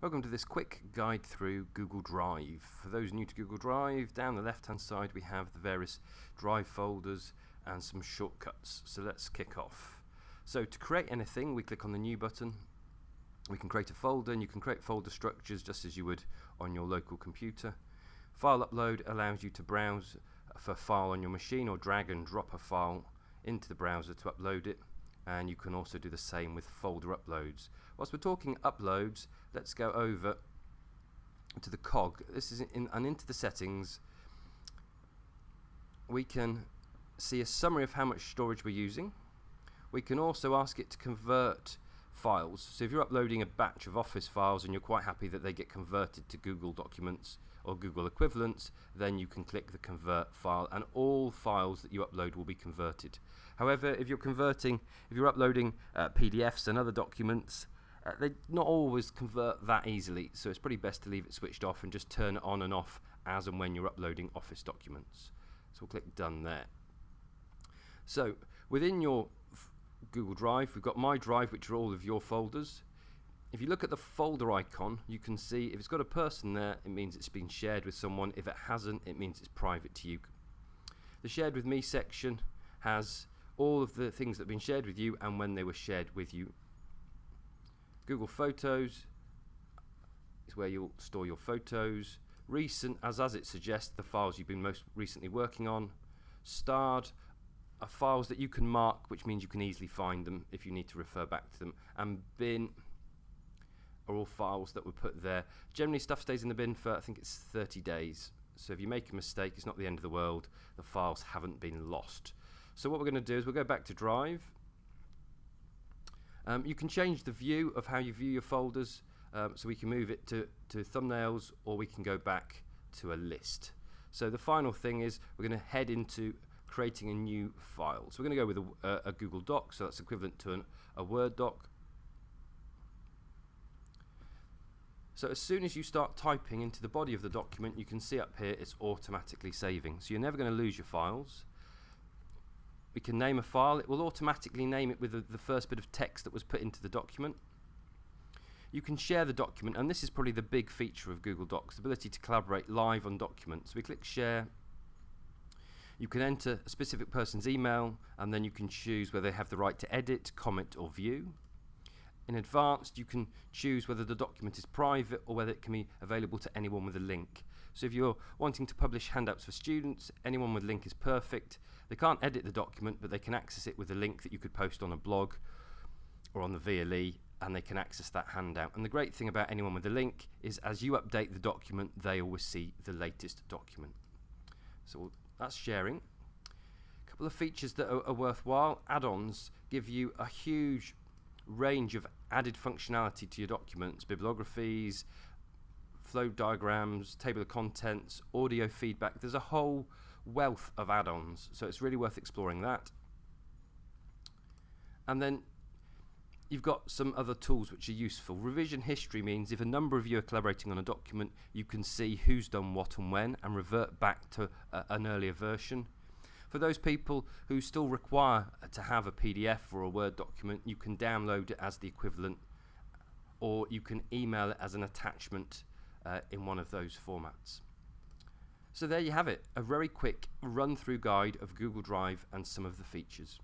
Welcome to this quick guide through Google Drive. For those new to Google Drive, down the left hand side we have the various Drive folders and some shortcuts. So let's kick off. So to create anything, we click on the New button. We can create a folder, and you can create folder structures just as you would on your local computer. File upload allows you to browse for a file on your machine or drag and drop a file into the browser to upload it. And you can also do the same with folder uploads. Whilst we're talking uploads, let's go over to the cog. This is into the settings. We can see a summary of how much storage we're using. We can also ask it to convert files. So if you're uploading a batch of Office files and you're quite happy that they get converted to Google Documents or Google equivalents, then you can click the convert file and all files that you upload will be converted. However, if you're uploading PDFs and other documents, they not always convert that easily, so it's pretty best to leave it switched off and just turn it on and off as and when you're uploading Office documents. So we'll click done there. So within your Google Drive, we've got My Drive, which are all of your folders. If you look at the folder icon, you can see if it's got a person there, it means it's been shared with someone. If it hasn't, it means it's private to you. The Shared With Me section has all of the things that have been shared with you and when they were shared with you. Google Photos is where you'll store your photos. Recent, as it suggests, the files you've been most recently working on. Starred are files that you can mark, which means you can easily find them if you need to refer back to them. And bin are all files that were put there. Generally stuff stays in the bin for, I think it's 30 days. So if you make a mistake, it's not the end of the world. The files haven't been lost. So what we're going to do is we'll go back to Drive. You can change the view of how you view your folders, so we can move it to thumbnails, or we can go back to a list. So the final thing is we're going to head into creating a new file. So we're going to go with a Google Doc, so that's equivalent to a Word doc. So as soon as you start typing into the body of the document, you can see up here it's automatically saving. So you're never going to lose your files. We can name a file. It will automatically name it with the first bit of text that was put into the document. You can share the document, and this is probably the big feature of Google Docs, the ability to collaborate live on documents. We click Share. You can enter a specific person's email, and then you can choose whether they have the right to edit, comment, or view. In Advanced, you can choose whether the document is private or whether it can be available to anyone with a link. So if you're wanting to publish handouts for students, anyone with a link is perfect. They can't edit the document, but they can access it with a link that you could post on a blog or on the VLE, and they can access that handout. And the great thing about anyone with a link is as you update the document, they always see the latest document. So that's sharing. A couple of features that are worthwhile. Add-ons give you a huge range of added functionality to your documents, bibliographies, flow diagrams, table of contents, audio feedback. There's a whole wealth of add-ons, so it's really worth exploring that. And then you've got some other tools which are useful. Revision history means if a number of you are collaborating on a document, you can see who's done what and when and revert back to an earlier version. For those people who still require to have a PDF or a Word document, you can download it as the equivalent, or you can email it as an attachment in one of those formats. So there you have it, a very quick run-through guide of Google Drive and some of the features.